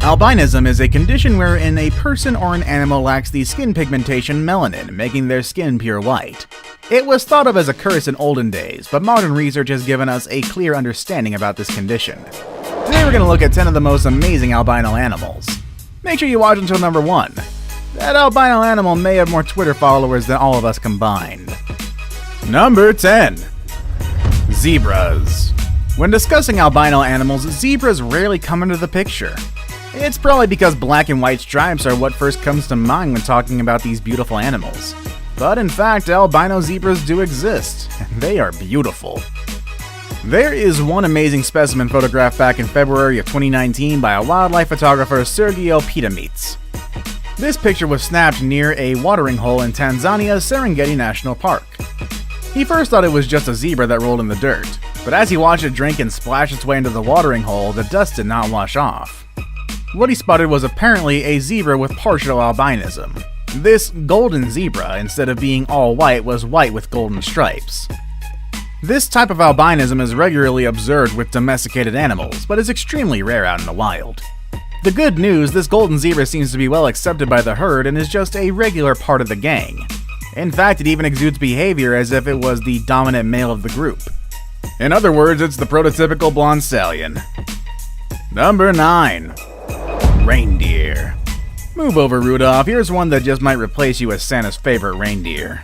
Albinism is a condition wherein a person or an animal lacks the skin pigmentation melanin, making their skin pure white. It was thought of as a curse in olden days, but modern research has given us a clear understanding about this condition. Today we're going to look at 10 of the most amazing albino animals. Make sure you watch until number 1. That albino animal may have more Twitter followers than all of us combined. Number 10. Zebras. When discussing albino animals, zebras rarely come into the picture. It's probably because black and white stripes are what first comes to mind when talking about these beautiful animals. But in fact, albino zebras do exist, and they are beautiful. There is one amazing specimen photographed back in February of 2019 by a wildlife photographer, Sergio Pitamits. This picture was snapped near a watering hole in Tanzania's Serengeti National Park. He first thought it was just a zebra that rolled in the dirt, but as he watched it drink and splash its way into the watering hole, the dust did not wash off. What he spotted was apparently a zebra with partial albinism. This golden zebra, instead of being all white, was white with golden stripes. This type of albinism is regularly observed with domesticated animals, but is extremely rare out in the wild. The good news, this golden zebra seems to be well accepted by the herd and is just a regular part of the gang. In fact, it even exudes behavior as if it was the dominant male of the group. In other words, it's the prototypical blonde stallion. Number 9. Reindeer. Move over, Rudolph. Here's one that just might replace you as Santa's favorite reindeer.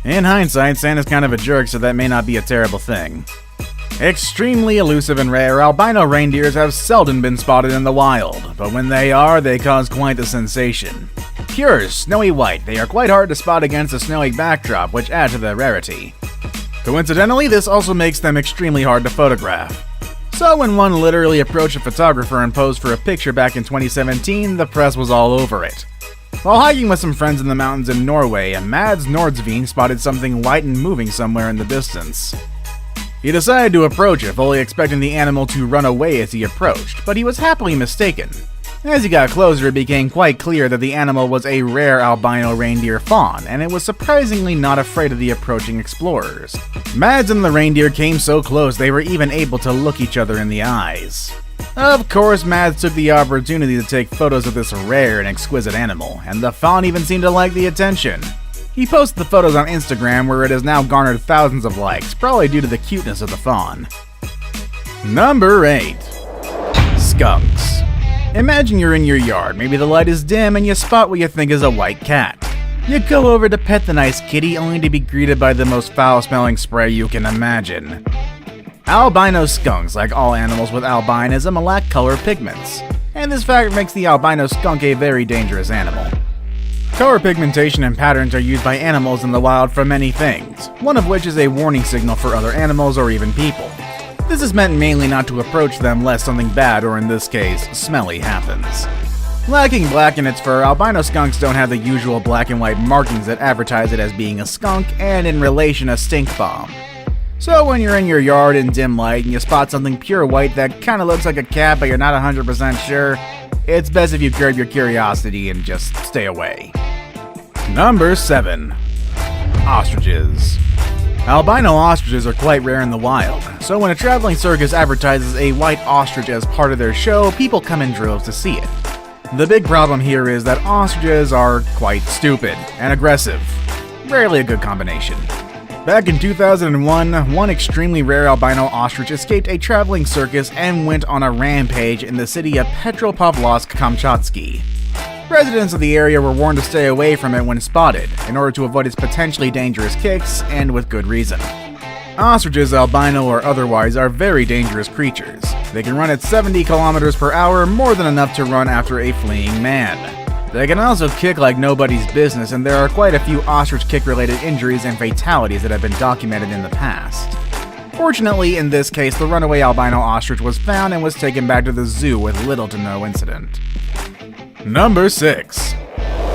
In hindsight, Santa's kind of a jerk, so that may not be a terrible thing. Extremely elusive and rare, albino reindeers have seldom been spotted in the wild, but when they are, they cause quite the sensation. Pure, snowy white, they are quite hard to spot against a snowy backdrop, which adds to their rarity. Coincidentally, this also makes them extremely hard to photograph. So when one literally approached a photographer and posed for a picture back in 2017, the press was all over it. While hiking with some friends in the mountains in Norway, Mads Nordsveen spotted something white and moving somewhere in the distance. He decided to approach it, fully expecting the animal to run away as he approached, but he was happily mistaken. As he got closer, it became quite clear that the animal was a rare albino reindeer fawn, and it was surprisingly not afraid of the approaching explorers. Mads and the reindeer came so close they were even able to look each other in the eyes. Of course, Mads took the opportunity to take photos of this rare and exquisite animal, and the fawn even seemed to like the attention. He posted the photos on Instagram, where it has now garnered thousands of likes, probably due to the cuteness of the fawn. Number 8. Skunks. Imagine you're in your yard, maybe the light is dim, and you spot what you think is a white cat. You go over to pet the nice kitty, only to be greeted by the most foul-smelling spray you can imagine. Albino skunks, like all animals with albinism, lack color pigments, and this fact makes the albino skunk a very dangerous animal. Color pigmentation and patterns are used by animals in the wild for many things, one of which is a warning signal for other animals or even people. This is meant mainly not to approach them lest something bad, or in this case, smelly, happens. Lacking black in its fur, albino skunks don't have the usual black and white markings that advertise it as being a skunk and in relation a stink bomb. So when you're in your yard in dim light and you spot something pure white that kinda looks like a cat but you're not 100% sure, it's best if you curb your curiosity and just stay away. Number 7. Ostriches. Albino ostriches are quite rare in the wild, so when a traveling circus advertises a white ostrich as part of their show, people come in droves to see it. The big problem here is that ostriches are quite stupid and aggressive. Rarely a good combination. Back in 2001, one extremely rare albino ostrich escaped a traveling circus and went on a rampage in the city of Petropavlovsk-Kamchatsky. Residents of the area were warned to stay away from it when spotted, in order to avoid its potentially dangerous kicks, and with good reason. Ostriches, albino or otherwise, are very dangerous creatures. They can run at 70 kilometers per hour, more than enough to run after a fleeing man. They can also kick like nobody's business, and there are quite a few ostrich kick-related injuries and fatalities that have been documented in the past. Fortunately, in this case, the runaway albino ostrich was found and was taken back to the zoo with little to no incident. Number 6.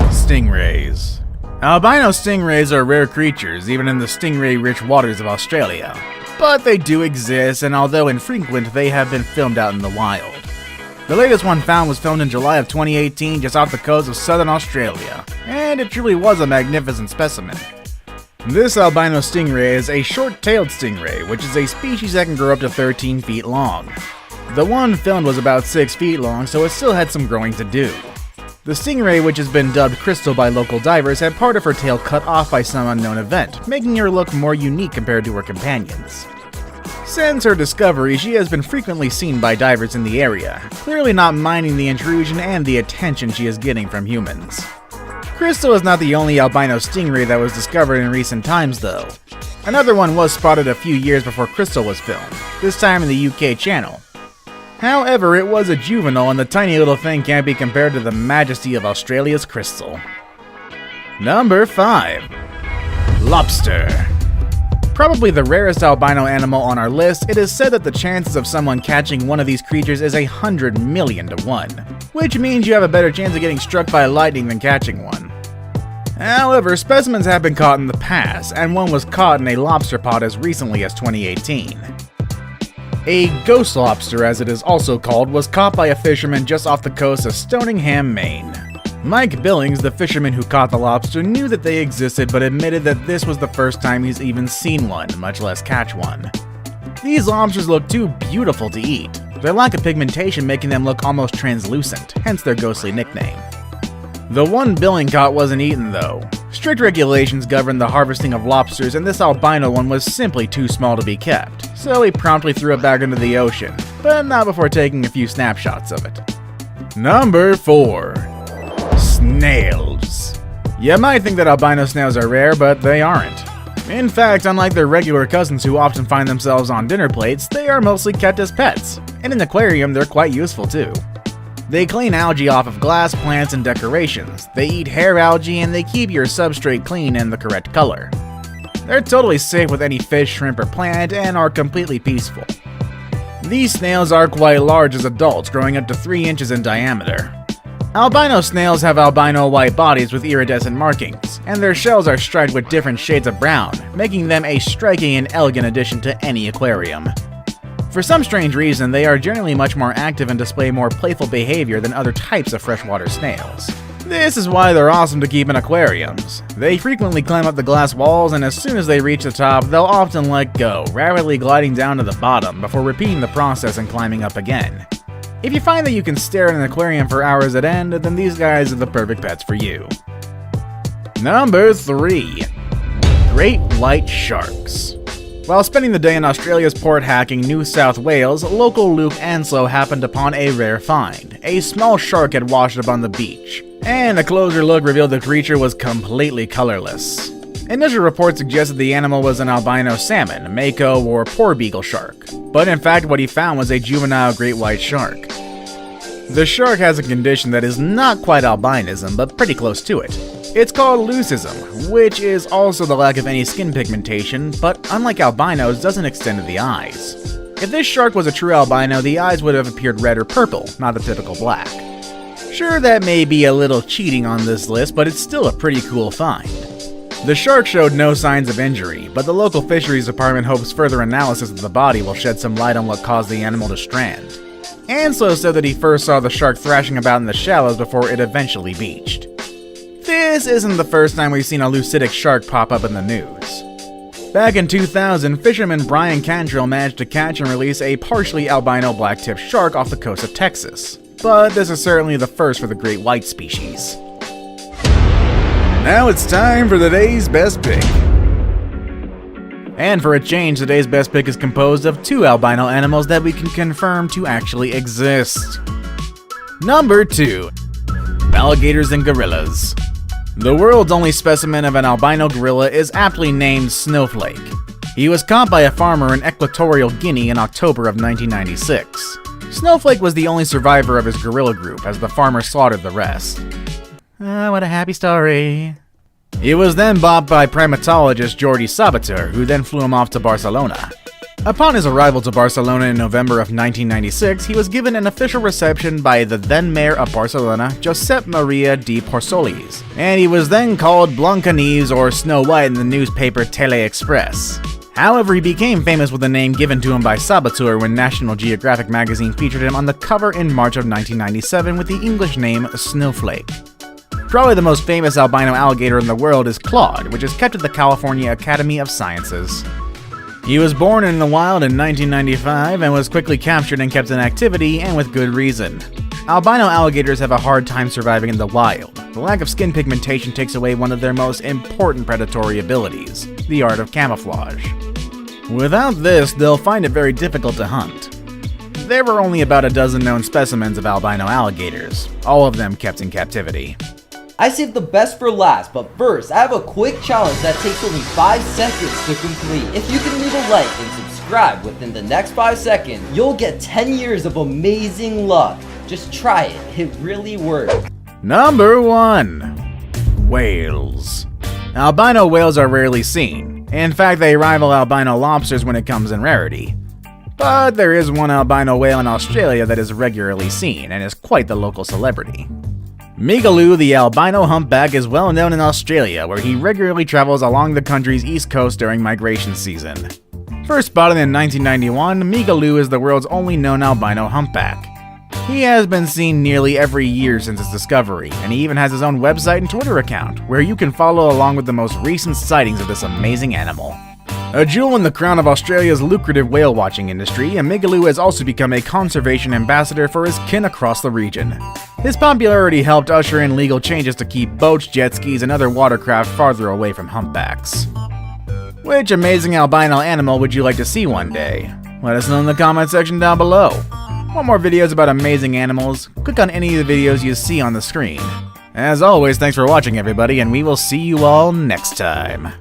Stingrays. Albino stingrays are rare creatures, even in the stingray-rich waters of Australia. But they do exist, and although infrequent, they have been filmed out in the wild. The latest one found was filmed in July of 2018 just off the coast of southern Australia, and it truly was a magnificent specimen. This albino stingray is a short-tailed stingray, which is a species that can grow up to 13 feet long. The one filmed was about 6 feet long, so it still had some growing to do. The stingray, which has been dubbed Crystal by local divers, had part of her tail cut off by some unknown event, making her look more unique compared to her companions. Since her discovery, she has been frequently seen by divers in the area, clearly not minding the intrusion and the attention she is getting from humans. Crystal is not the only albino stingray that was discovered in recent times, though. Another one was spotted a few years before Crystal was filmed, this time in the UK channel. However, it was a juvenile, and the tiny little thing can't be compared to the majesty of Australia's Crystal. Number 5. Lobster. Probably the rarest albino animal on our list, it is said that the chances of someone catching one of these creatures is 100 million to 1, which means you have a better chance of getting struck by lightning than catching one. However, specimens have been caught in the past, and one was caught in a lobster pot as recently as 2018. A ghost lobster, as it is also called, was caught by a fisherman just off the coast of Stoningham, Maine. Mike Billings, the fisherman who caught the lobster, knew that they existed but admitted that this was the first time he's even seen one, much less catch one. These lobsters look too beautiful to eat. Their lack of pigmentation making them look almost translucent, hence their ghostly nickname. The one Billing caught wasn't eaten though. Strict regulations govern the harvesting of lobsters, and this albino one was simply too small to be kept, so he promptly threw it back into the ocean, but not before taking a few snapshots of it. Number 4. Snails. You might think that albino snails are rare, but they aren't. In fact, unlike their regular cousins who often find themselves on dinner plates, they are mostly kept as pets. In an aquarium, they're quite useful too. They clean algae off of glass, plants, and decorations. They eat hair algae, and they keep your substrate clean and the correct color. They're totally safe with any fish, shrimp, or plant, and are completely peaceful. These snails are quite large as adults, growing up to 3 inches in diameter. Albino snails have albino white bodies with iridescent markings, and their shells are striped with different shades of brown, making them a striking and elegant addition to any aquarium. For some strange reason, they are generally much more active and display more playful behavior than other types of freshwater snails. This is why they're awesome to keep in aquariums. They frequently climb up the glass walls, and as soon as they reach the top, they'll often let go, rapidly gliding down to the bottom before repeating the process and climbing up again. If you find that you can stare at an aquarium for hours at end, then these guys are the perfect pets for you. Number 3. Great white sharks. While spending the day in Australia's port hacking New South Wales, local Luke Anslow happened upon a rare find. A small shark had washed up on the beach, and a closer look revealed the creature was completely colorless. Initial reports suggested the animal was an albino salmon, mako, or porbeagle shark, but in fact what he found was a juvenile great white shark. The shark has a condition that is not quite albinism, but pretty close to it. It's called leucism, which is also the lack of any skin pigmentation, but unlike albinos, doesn't extend to the eyes. If this shark was a true albino, the eyes would have appeared red or purple, not the typical black. Sure, that may be a little cheating on this list, but it's still a pretty cool find. The shark showed no signs of injury, but the local fisheries department hopes further analysis of the body will shed some light on what caused the animal to strand. Anslow said that he first saw the shark thrashing about in the shallows before it eventually beached. This isn't the first time we've seen a leucidic shark pop up in the news. Back in 2000, fisherman Brian Cantrell managed to catch and release a partially albino black-tipped shark off the coast of Texas. But this is certainly the first for the great white species. Now it's time for today's best pick. And for a change, today's best pick is composed of 2 albino animals that we can confirm to actually exist. Number 2. Alligators and gorillas. The world's only specimen of an albino gorilla is aptly named Snowflake. He was caught by a farmer in Equatorial Guinea in October of 1996. Snowflake was the only survivor of his gorilla group, as the farmer slaughtered the rest. What a happy story. He was then bought by primatologist Jordi Sabater, who then flew him off to Barcelona. Upon his arrival to Barcelona in November of 1996, he was given an official reception by the then mayor of Barcelona, Josep Maria de Porsolis, and he was then called Blancanieves or Snow White in the newspaper Tele-Express. However, he became famous with the name given to him by Sabater when National Geographic magazine featured him on the cover in March of 1997 with the English name Snowflake. Probably the most famous albino alligator in the world is Claude, which is kept at the California Academy of Sciences. He was born in the wild in 1995 and was quickly captured and kept in captivity, and with good reason. Albino alligators have a hard time surviving in the wild. The lack of skin pigmentation takes away one of their most important predatory abilities, the art of camouflage. Without this, they'll find it very difficult to hunt. There were only about a dozen known specimens of albino alligators, all of them kept in captivity. I saved the best for last, but first, I have a quick challenge that takes only 5 seconds to complete. If you can leave a like and subscribe within the next 5 seconds, you'll get 10 years of amazing luck. Just try it, it really works. Number 1. Whales. Albino whales are rarely seen. In fact, they rival albino lobsters when it comes in rarity. But there is one albino whale in Australia that is regularly seen and is quite the local celebrity. Migaloo, the albino humpback, is well known in Australia, where he regularly travels along the country's east coast during migration season. First spotted in 1991, Migaloo is the world's only known albino humpback. He has been seen nearly every year since its discovery, and he even has his own website and Twitter account, where you can follow along with the most recent sightings of this amazing animal. A jewel in the crown of Australia's lucrative whale watching industry, Migaloo has also become a conservation ambassador for his kin across the region. His popularity helped usher in legal changes to keep boats, jet skis, and other watercraft farther away from humpbacks. Which amazing albino animal would you like to see one day? Let us know in the comment section down below. Want more videos about amazing animals? Click on any of the videos you see on the screen. As always, thanks for watching everybody, and we will see you all next time.